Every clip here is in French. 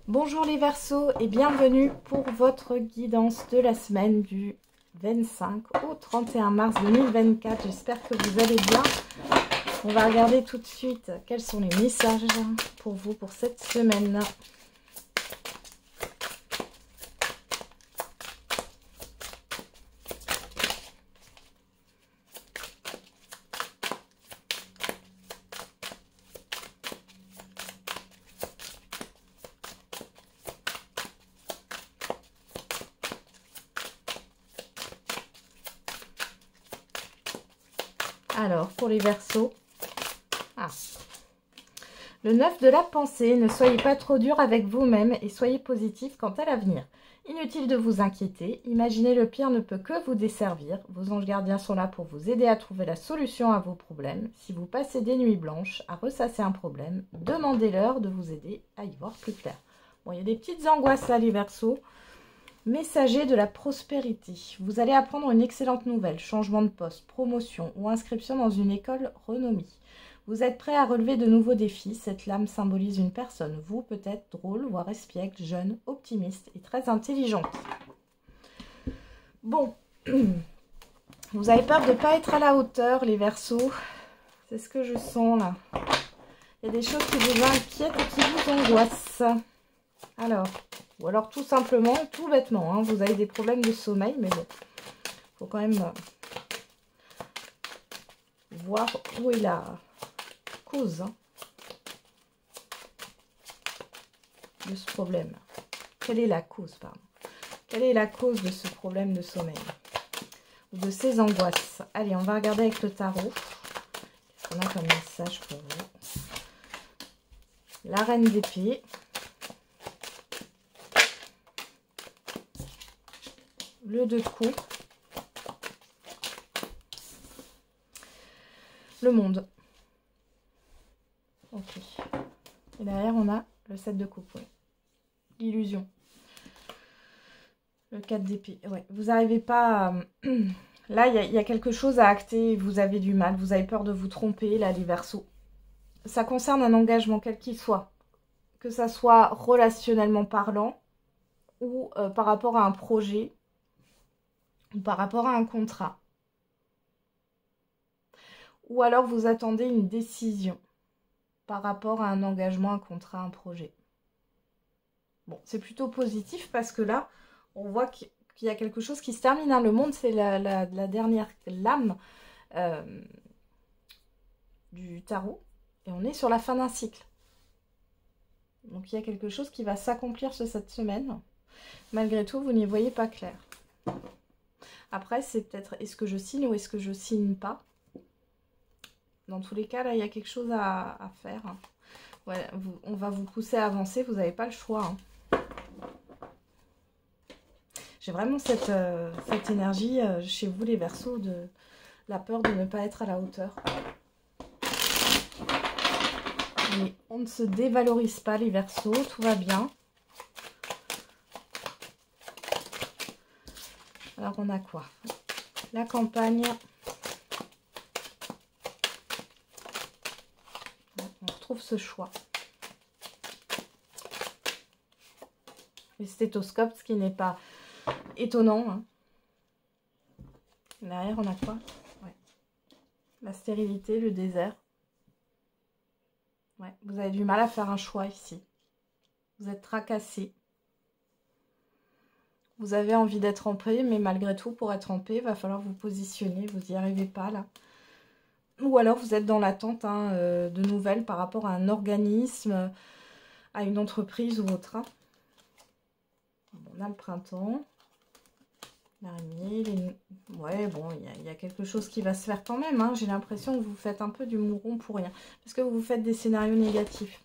Bonjour les Verseaux et bienvenue pour votre guidance de la semaine du 25 au 31 mars 2024. J'espère que vous allez bien. On va regarder tout de suite quels sont les messages pour vous pour cette semaine. Alors, pour les Verseaux, le 9 de la pensée, ne soyez pas trop dur avec vous-même et soyez positif quant à l'avenir. Inutile de vous inquiéter, imaginez le pire ne peut que vous desservir. Vos anges gardiens sont là pour vous aider à trouver la solution à vos problèmes. Si vous passez des nuits blanches à ressasser un problème, demandez-leur de vous aider à y voir plus clair. Bon, il y a des petites angoisses là les Verseaux. Messager de la prospérité. Vous allez apprendre une excellente nouvelle, changement de poste, promotion ou inscription dans une école renommée. Vous êtes prêt à relever de nouveaux défis. Cette lame symbolise une personne, vous peut-être drôle, voire espiègle, jeune, optimiste et très intelligente. Bon, vous avez peur de ne pas être à la hauteur, les Verseaux. C'est ce que je sens là. Il y a des choses qui vous inquiètent et qui vous angoissent. Alors, ou alors tout simplement, tout bêtement, hein, vous avez des problèmes de sommeil, mais bon, il faut quand même voir où est la cause de ce problème. Quelle est la cause, pardon. Quelle est la cause de ce problème de sommeil ou de ces angoisses? Allez, on va regarder avec le tarot. Qu'est-ce qu'on a comme message pour vous? La reine d'épée. Le 2 de coupe. Le monde. Ok. Et derrière, on a le 7 de coupe. Oui. L'illusion. Le 4 d'épée. Ouais. Vous n'arrivez pas à... Là, il y a quelque chose à acter. Vous avez du mal. Vous avez peur de vous tromper, là, les Verseaux. Ça concerne un engagement, quel qu'il soit. Que ça soit relationnellement parlant ou par rapport à un projet ou par rapport à un contrat. Ou alors vous attendez une décision par rapport à un engagement, un contrat, un projet. Bon, c'est plutôt positif parce que là, on voit qu'il y a quelque chose qui se termine. Hein. Le monde, c'est la dernière lame du tarot. Et on est sur la fin d'un cycle. Donc il y a quelque chose qui va s'accomplir sur cette semaine. Malgré tout, vous n'y voyez pas clair. Après, c'est peut-être est-ce que je signe ou est-ce que je signe pas. Dans tous les cas, là, il y a quelque chose à faire. Ouais, on va vous pousser à avancer, vous n'avez pas le choix. Hein. J'ai vraiment cette énergie chez vous, les Verseaux, de la peur de ne pas être à la hauteur. Mais on ne se dévalorise pas, les Verseaux, tout va bien. Alors, on a quoi? La campagne. On retrouve ce choix. Le stéthoscope, ce qui n'est pas étonnant. Hein. Derrière, on a quoi? Ouais. La stérilité, le désert. Ouais. Vous avez du mal à faire un choix ici. Vous êtes tracassé. Vous avez envie d'être en paix, mais malgré tout, pour être en paix, il va falloir vous positionner. Vous n'y arrivez pas, là. Ou alors, vous êtes dans l'attente de nouvelles par rapport à un organisme, à une entreprise ou autre. Hein. On a le printemps. L'araignée. Ouais, bon, il y a quelque chose qui va se faire quand même. Hein. J'ai l'impression que vous faites un peu du mouron pour rien. Parce que vous faites des scénarios négatifs.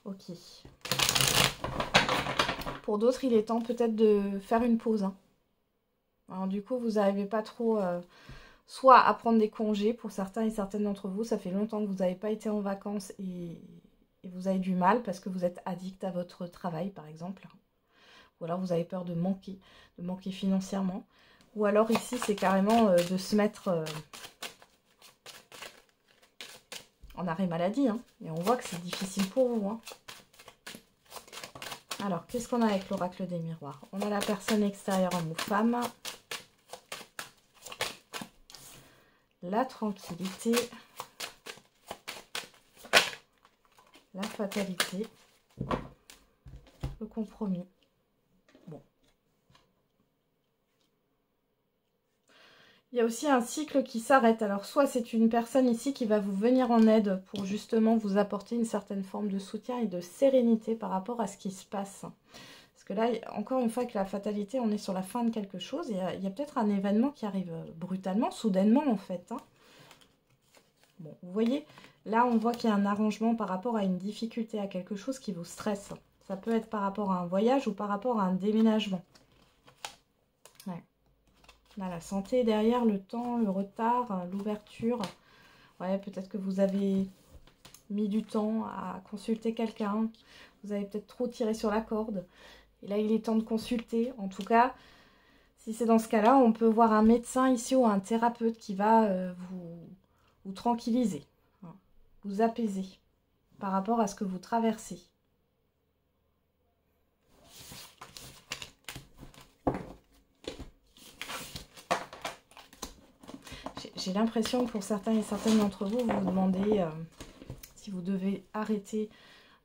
Ok. Pour d'autres, il est temps peut-être de faire une pause. Hein. Alors du coup, vous n'arrivez pas trop soit à prendre des congés pour certains et certaines d'entre vous. Ça fait longtemps que vous n'avez pas été en vacances et vous avez du mal parce que vous êtes addict à votre travail, par exemple. Ou alors vous avez peur de manquer financièrement. Ou alors ici, c'est carrément de se mettre en arrêt maladie, hein, et on voit que c'est difficile pour vous. Hein. Alors, qu'est-ce qu'on a avec l'oracle des miroirs? On a la personne extérieure, homme ou femme. La tranquillité. La fatalité. Le compromis. Bon. Il y a aussi un cycle qui s'arrête. Alors, soit c'est une personne ici qui va vous venir en aide pour justement vous apporter une certaine forme de soutien et de sérénité par rapport à ce qui se passe. Parce que là, encore une fois, avec la fatalité, on est sur la fin de quelque chose. Et il y a peut-être un événement qui arrive brutalement, soudainement en fait. Hein. Bon, vous voyez, là, on voit qu'il y a un arrangement par rapport à une difficulté, à quelque chose qui vous stresse. Ça peut être par rapport à un voyage ou par rapport à un déménagement. Ouais. Là, la santé derrière, le temps, le retard, l'ouverture. Ouais, peut-être que vous avez mis du temps à consulter quelqu'un. Vous avez peut-être trop tiré sur la corde. Et là, il est temps de consulter. En tout cas, si c'est dans ce cas-là, on peut voir un médecin ici ou un thérapeute qui va vous tranquilliser, hein, vous apaiser par rapport à ce que vous traversez. J'ai l'impression que pour certains et certaines d'entre vous, vous vous demandez si vous devez arrêter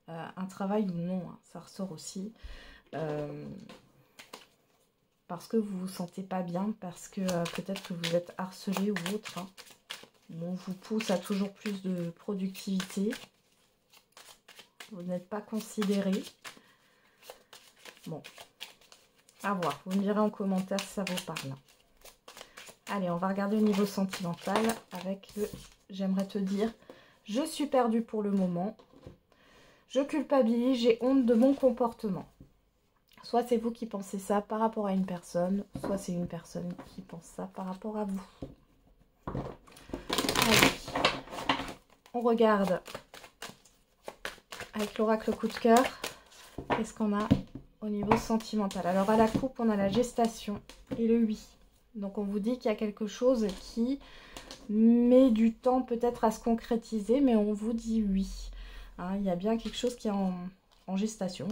un travail ou non. Hein, ça ressort aussi. Parce que vous ne vous sentez pas bien, parce que peut-être que vous êtes harcelé ou autre. Hein. On vous pousse à toujours plus de productivité. Vous n'êtes pas considéré. Bon, à voir. Vous me direz en commentaire si ça vous parle. Allez, on va regarder au niveau sentimental avec le « j'aimerais te dire, je suis perdue pour le moment, je culpabilise, j'ai honte de mon comportement ». Soit c'est vous qui pensez ça par rapport à une personne, soit c'est une personne qui pense ça par rapport à vous. Allez, on regarde avec l'oracle coup de cœur, qu'est-ce qu'on a au niveau sentimental. Alors à la coupe, on a la gestation et le oui. Donc on vous dit qu'il y a quelque chose qui met du temps peut-être à se concrétiser, mais on vous dit oui. Hein, il y a bien quelque chose qui est en gestation.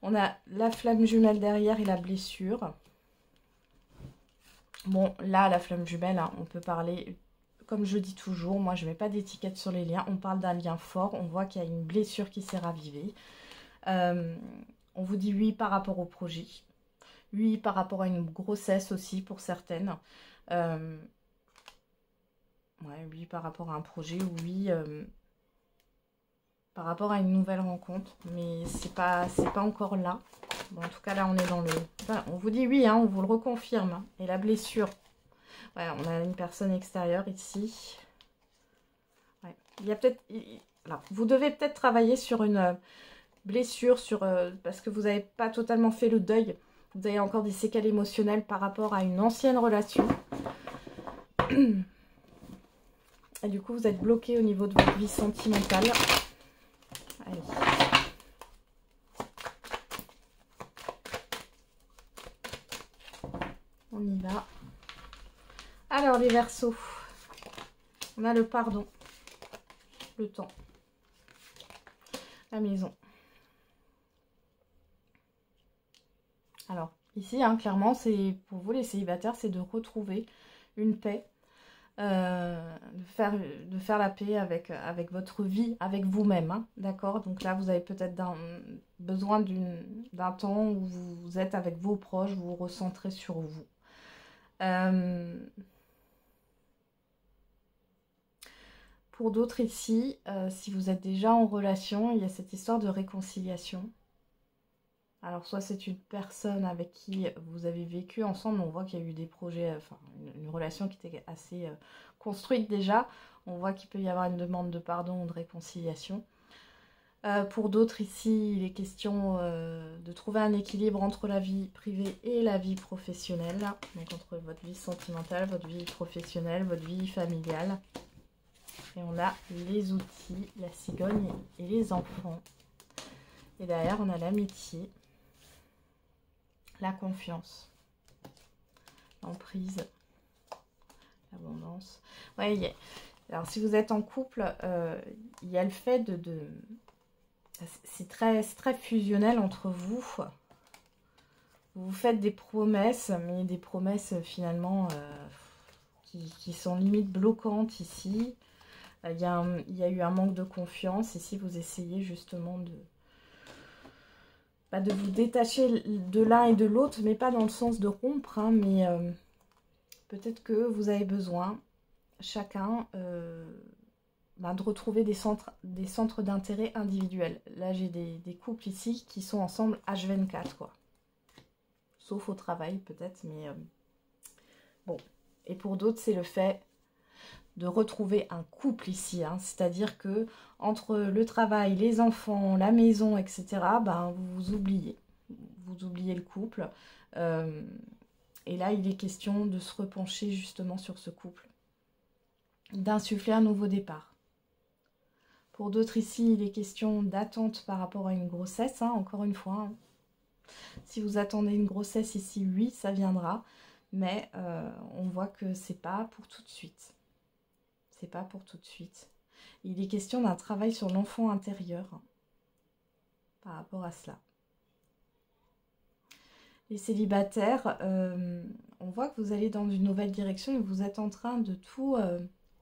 On a la flamme jumelle derrière et la blessure. Bon, là, la flamme jumelle, hein, on peut parler, comme je dis toujours, moi je ne mets pas d'étiquette sur les liens. On parle d'un lien fort, on voit qu'il y a une blessure qui s'est ravivée. On vous dit oui par rapport au projet. Oui, par rapport à une grossesse aussi pour certaines. Ouais, oui, par rapport à un projet. Oui, par rapport à une nouvelle rencontre. Mais c'est pas encore là. Bon, en tout cas, là, on est dans le... Enfin, on vous dit oui, hein, on vous le reconfirme. Hein. Et la blessure. Ouais, on a une personne extérieure ici. Ouais. Il y a peut-être... Alors, vous devez peut-être travailler sur une blessure, parce que vous n'avez pas totalement fait le deuil. Vous avez encore des séquelles émotionnelles par rapport à une ancienne relation. Et du coup, vous êtes bloqué au niveau de votre vie sentimentale. Allez. On y va. Alors, les Verseaux. On a le pardon. Le temps. La maison. Alors, ici, hein, clairement, c'est pour vous les célibataires, c'est de retrouver une paix, de faire la paix avec votre vie, avec vous-même, hein, d'accord? Donc là, vous avez peut-être besoin d'un temps où vous êtes avec vos proches, vous vous recentrez sur vous. Pour d'autres ici, si vous êtes déjà en relation, il y a cette histoire de réconciliation. Alors, soit c'est une personne avec qui vous avez vécu ensemble, on voit qu'il y a eu des projets, enfin, une relation qui était assez construite déjà. On voit qu'il peut y avoir une demande de pardon ou de réconciliation. Pour d'autres ici, il est question de trouver un équilibre entre la vie privée et la vie professionnelle. Donc, entre votre vie sentimentale, votre vie professionnelle, votre vie familiale. Et on a les outils, la cigogne et les enfants. Et derrière, on a l'amitié. La confiance, l'emprise, l'abondance. Ouais, Alors, si vous êtes en couple, il y a le fait c'est très fusionnel entre vous. Vous faites des promesses, mais des promesses finalement qui sont limite bloquantes ici. Il y a eu un manque de confiance. Ici, vous essayez justement de vous détacher de l'un et de l'autre, mais pas dans le sens de rompre, hein, mais peut-être que vous avez besoin, chacun, de retrouver des centres d'intérêt individuels. Là, j'ai des couples ici qui sont ensemble H24, quoi. Sauf au travail, peut-être, mais bon. Et pour d'autres, c'est le fait de retrouver un couple ici, hein. C'est-à-dire que entre le travail, les enfants, la maison, etc., vous oubliez le couple. Et là, il est question de se repencher justement sur ce couple, d'insuffler un nouveau départ. Pour d'autres ici, il est question d'attente par rapport à une grossesse, hein, encore une fois. Hein. Si vous attendez une grossesse ici, oui, ça viendra, mais on voit que c'est pas pour tout de suite. C'est pas pour tout de suite. Il est question d'un travail sur l'enfant intérieur par rapport à cela. Les célibataires, on voit que vous allez dans une nouvelle direction et vous êtes en train de tout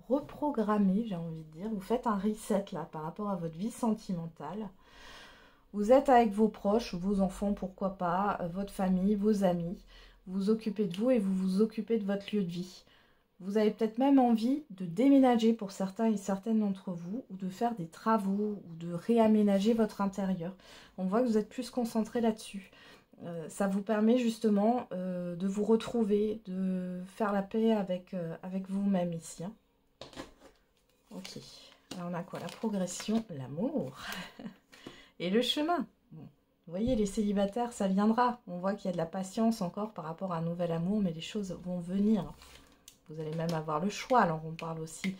reprogrammer, j'ai envie de dire. Vous faites un reset là par rapport à votre vie sentimentale. Vous êtes avec vos proches, vos enfants, pourquoi pas, votre famille, vos amis. Vous vous occupez de vous et vous vous occupez de votre lieu de vie. Vous avez peut-être même envie de déménager pour certains et certaines d'entre vous, ou de faire des travaux, ou de réaménager votre intérieur. On voit que vous êtes plus concentré là-dessus. Ça vous permet justement de vous retrouver, de faire la paix avec vous-même ici. Hein. Ok. Alors on a quoi? La progression, l'amour et le chemin. Bon. Vous voyez, les célibataires, ça viendra. On voit qu'il y a de la patience encore par rapport à un nouvel amour, mais les choses vont venir. Vous allez même avoir le choix. Alors, on parle aussi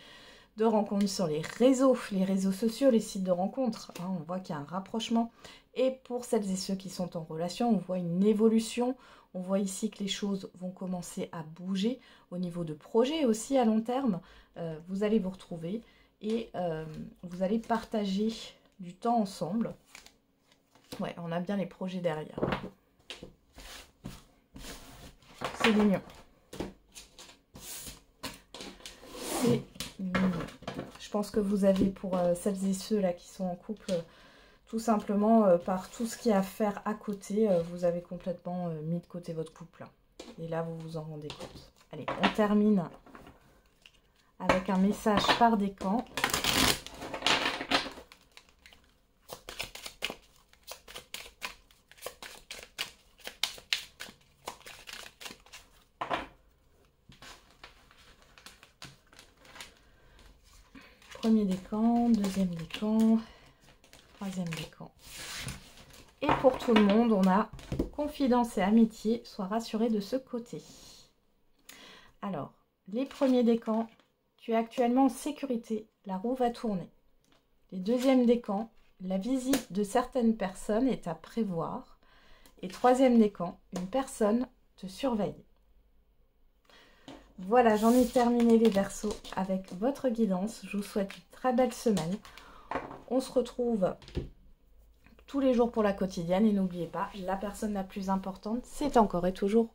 de rencontres sur les réseaux sociaux, les sites de rencontres. Hein, on voit qu'il y a un rapprochement. Et pour celles et ceux qui sont en relation, on voit une évolution. On voit ici que les choses vont commencer à bouger au niveau de projets aussi à long terme. Vous allez vous retrouver et vous allez partager du temps ensemble. Ouais, on a bien les projets derrière. C'est mignon. C'est mignon. Je pense que vous avez, pour celles et ceux là qui sont en couple, tout simplement par tout ce qu'il y a à faire à côté, vous avez complètement mis de côté votre couple. Et là, vous vous en rendez compte. Allez, on termine avec un message par décan. Premier décan, deuxième décan, troisième décan. Et pour tout le monde, on a confidence et amitié, sois rassuré de ce côté. Alors, les premiers décans, tu es actuellement en sécurité, la roue va tourner. Les deuxièmes décans, la visite de certaines personnes est à prévoir. Et troisième décan, une personne te surveille. Voilà, j'en ai terminé les Verseaux avec votre guidance. Je vous souhaite une très belle semaine. On se retrouve tous les jours pour la quotidienne. Et n'oubliez pas, la personne la plus importante, c'est encore et toujours